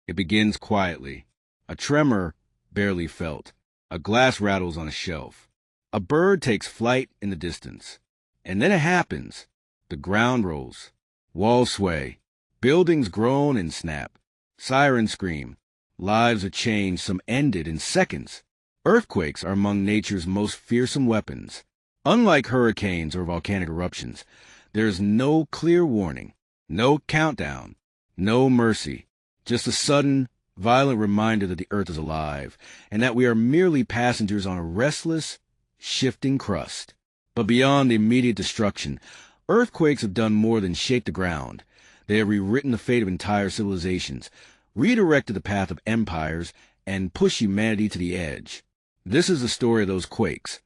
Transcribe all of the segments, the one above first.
It begins quietly. A tremor barely felt. A glass rattles on a shelf. A bird takes flight in the distance. And then it happens. The ground rolls. Walls sway. Buildings groan and snap. Sirens scream. Lives are changed, some ended in seconds. Earthquakes are among nature's most fearsome weapons. Unlike hurricanes or volcanic eruptions, there is no clear warning, no countdown, no mercy, just a sudden, violent reminder that the earth is alive and that we are merely passengers on a restless, shifting crust. But beyond the immediate destruction, earthquakes have done more than shake the ground. They have rewritten the fate of entire civilizations, redirected the path of empires, and pushed humanity to the edge. This is the story of those quakes,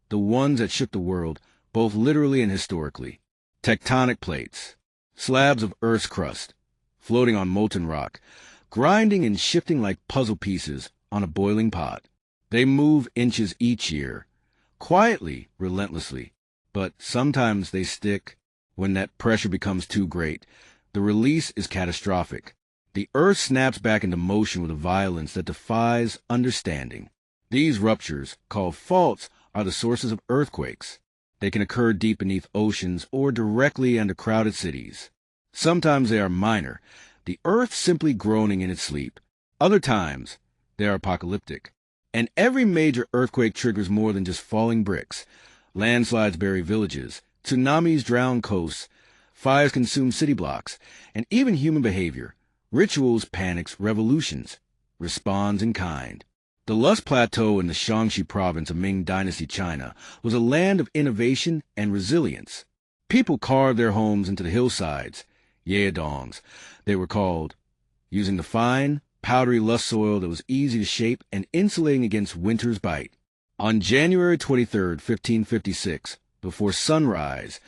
the ones that shook the world, both literally and historically. Tectonic plates, slabs of Earth's crust, floating on molten rock, grinding and shifting like puzzle pieces on a boiling pot. They move inches each year, quietly, relentlessly, but sometimes they stick. When that pressure becomes too great, the release is catastrophic. The Earth snaps back into motion with a violence that defies understanding. These ruptures, called faults, are the sources of earthquakes. They can occur deep beneath oceans or directly under crowded cities. Sometimes they are minor, the Earth simply groaning in its sleep. Other times, they are apocalyptic. And every major earthquake triggers more than just falling bricks. Landslides bury villages, tsunamis drown coasts, fires consume city blocks, and even human behavior. Rituals, panics, revolutions, responds in kind. The Lus Plateau in the Shaanxi province of Ming Dynasty China was a land of innovation and resilience. People carved their homes into the hillsides, yaedongs, they were called, using the fine, powdery Lus soil that was easy to shape and insulating against winter's bite. On January 23, 1556, before sunrise,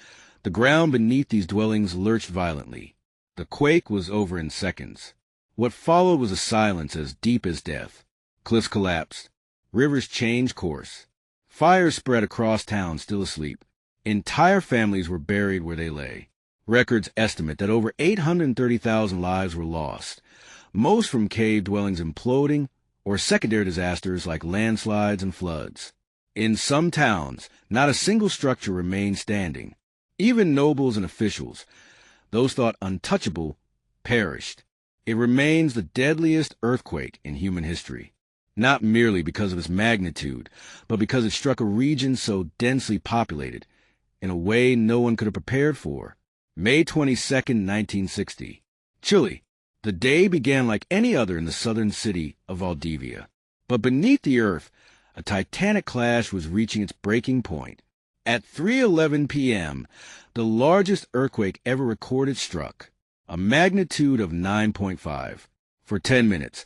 the ground beneath these dwellings lurched violently. The quake was over in seconds. What followed was a silence as deep as death. Cliffs collapsed. Rivers changed course. Fires spread across town still asleep. Entire families were buried where they lay. Records estimate that over 830,000 lives were lost, most from cave dwellings imploding or secondary disasters like landslides and floods. In some towns, not a single structure remained standing. Even nobles and officials, those thought untouchable, perished. It remains the deadliest earthquake in human history. Not merely because of its magnitude, but because it struck a region so densely populated, in a way no one could have prepared for. May 22, 1960. Chile. The day began like any other in the southern city of Valdivia. But beneath the earth, a titanic clash was reaching its breaking point. At 3:11 p.m., the largest earthquake ever recorded struck, a magnitude of 9.5. For 10 minutes,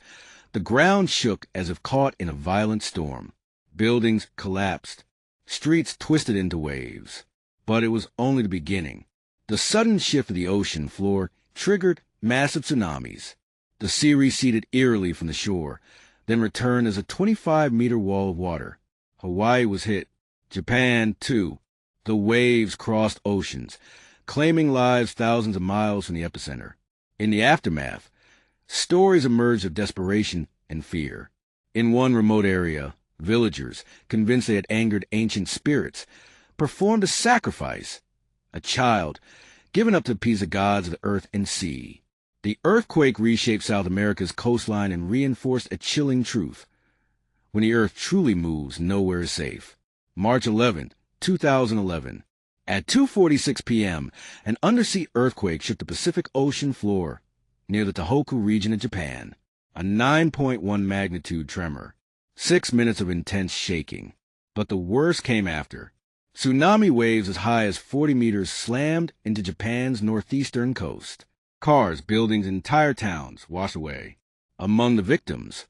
the ground shook as if caught in a violent storm. Buildings collapsed. Streets twisted into waves. But it was only the beginning. The sudden shift of the ocean floor triggered massive tsunamis. The sea receded eerily from the shore, then returned as a 25-meter wall of water. Hawaii was hit. Japan, too. The waves crossed oceans, claiming lives thousands of miles from the epicenter. In the aftermath, stories emerged of desperation and fear. In one remote area, villagers, convinced they had angered ancient spirits, performed a sacrifice. A child, given up to appease the gods of the earth and sea. The earthquake reshaped South America's coastline and reinforced a chilling truth. When the earth truly moves, nowhere is safe. March 11, 2011. At 2:46 p.m., an undersea earthquake shook the Pacific Ocean floor near the Tohoku region of Japan. A 9.1 magnitude tremor. 6 minutes of intense shaking. But the worst came after. Tsunami waves as high as 40 meters slammed into Japan's northeastern coast. Cars, buildings, entire towns washed away. Among the victims,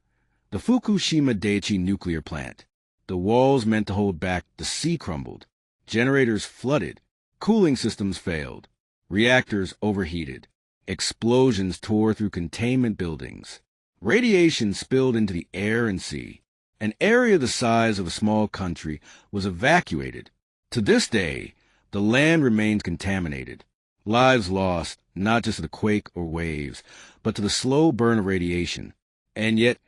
the Fukushima Daiichi nuclear plant. The walls meant to hold back the sea crumbled. Generators flooded. Cooling systems failed. Reactors overheated. Explosions tore through containment buildings. Radiation spilled into the air and sea. An area the size of a small country was evacuated. To this day, the land remains contaminated. Lives lost, not just to the quake or waves, but to the slow burn of radiation. And yet,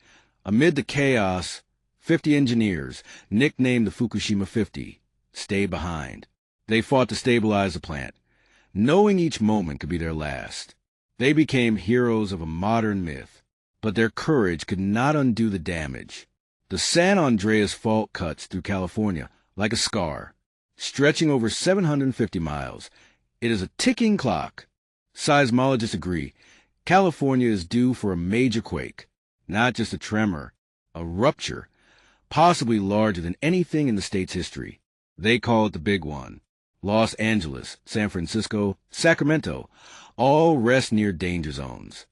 amid the chaos, 50 engineers, nicknamed the Fukushima 50, stayed behind. They fought to stabilize the plant, knowing each moment could be their last. They became heroes of a modern myth, but their courage could not undo the damage. The San Andreas Fault cuts through California like a scar, stretching over 750 miles. It is a ticking clock. Seismologists agree California is due for a major quake, not just a tremor, a rupture, possibly larger than anything in the state's history. They call it the big one. Los Angeles, San Francisco, Sacramento, all rest near danger zones.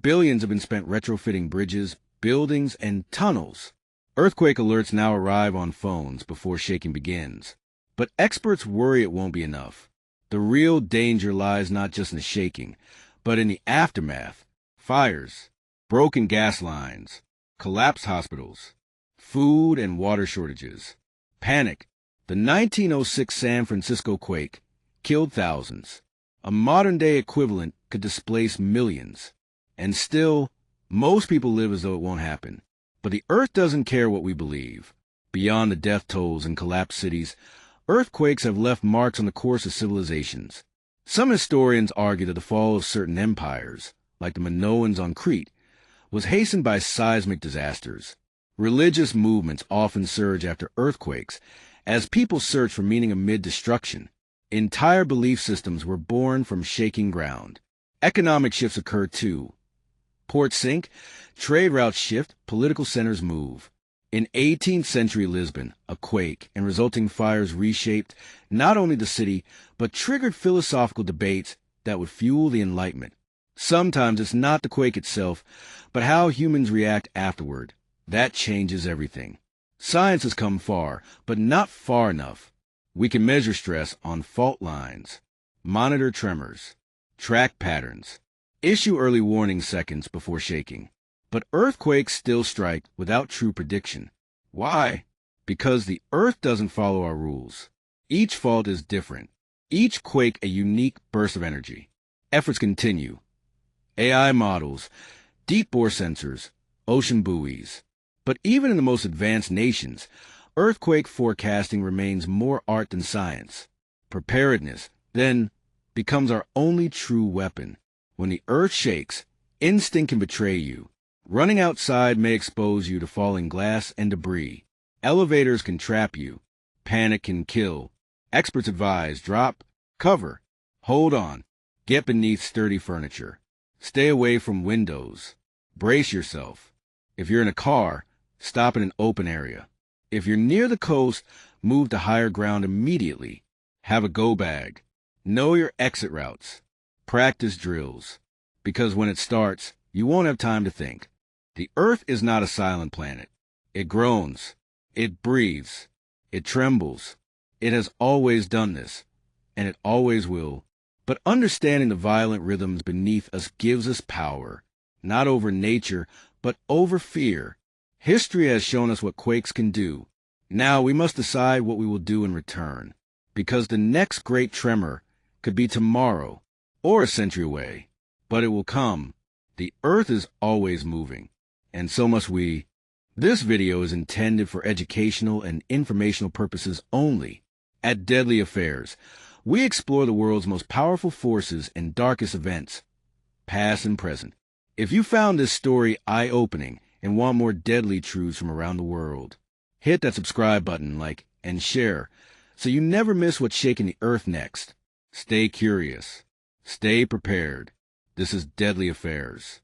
Billions have been spent retrofitting bridges, buildings, and tunnels. Earthquake alerts now arrive on phones before shaking begins. But experts worry it won't be enough. The real danger lies not just in the shaking, but in the aftermath. Fires, broken gas lines, collapsed hospitals, food and water shortages. Panic. The 1906 San Francisco quake killed thousands. A modern-day equivalent could displace millions. And still, most people live as though it won't happen. But the Earth doesn't care what we believe. Beyond the death tolls and collapsed cities, earthquakes have left marks on the course of civilizations. Some historians argue that the fall of certain empires, like the Minoans on Crete, was hastened by seismic disasters. Religious movements often surge after earthquakes, as people search for meaning amid destruction. Entire belief systems were born from shaking ground. Economic shifts occur too. Ports sink, trade routes shift, political centers move. In 18th century Lisbon, a quake and resulting fires reshaped not only the city, but triggered philosophical debates that would fuel the Enlightenment. Sometimes it's not the quake itself, but how humans react afterward. That changes everything. Science has come far, but not far enough. We can measure stress on fault lines, monitor tremors, track patterns, issue early warning seconds before shaking. But earthquakes still strike without true prediction. Why? Because the Earth doesn't follow our rules. Each fault is different. Each quake a unique burst of energy. Efforts continue. AI models, deep bore sensors, ocean buoys. But even in the most advanced nations, earthquake forecasting remains more art than science. Preparedness, then, becomes our only true weapon. When the Earth shakes, instinct can betray you. Running outside may expose you to falling glass and debris. Elevators can trap you. Panic can kill. Experts advise drop, cover, hold on, get beneath sturdy furniture. Stay away from windows. Brace yourself. If you're in a car, stop in an open area. If you're near the coast, move to higher ground immediately. Have a go bag. Know your exit routes. Practice drills. Because when it starts, you won't have time to think. The Earth is not a silent planet. It groans. It breathes. It trembles. It has always done this, and it always will. But understanding the violent rhythms beneath us gives us power, not over nature, but over fear. History has shown us what quakes can do. Now we must decide what we will do in return, because the next great tremor could be tomorrow or a century away, but it will come. The Earth is always moving, and so must we. This video is intended for educational and informational purposes only. At Deadly Affairs, we explore the world's most powerful forces and darkest events, past and present. If you found this story eye-opening and want more deadly truths from around the world, hit that subscribe button, like, and share, so you never miss what's shaking the Earth next. Stay curious. Stay prepared. This is Deadly Affairs.